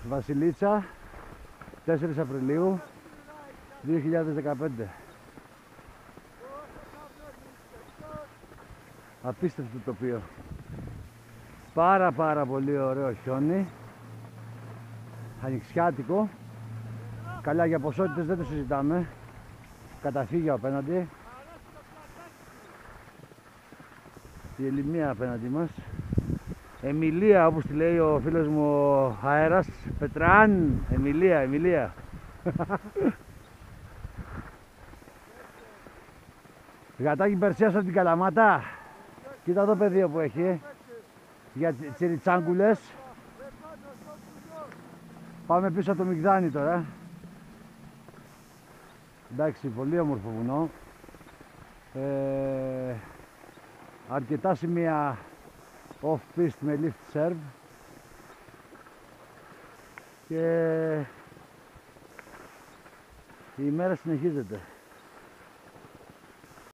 Βασιλίτσα, 4 Απριλίου 2015. Απίστευτο τοπίο. Πάρα πολύ ωραίο χιόνι. Ανοιξιάτικο. Καλά, για ποσότητες δεν το συζητάμε. Καταφύγιο απέναντι. Η Ελιμία απέναντι μας. Εμιλία, όπως τη λέει ο φίλος μου ο Αέρας. Πετράν, Εμιλία. Γατάκι Περσίας από την Καλαμάτα. Κοίτα εδώ πεδίο που έχει. Για τσιριτσάγκουλες. Πάμε πίσω από το Μυγδάνη τώρα. Εντάξει, πολύ όμορφο βουνό. Αρκετά σημεία off-piste με lift serve. Και η ημέρα συνεχίζεται.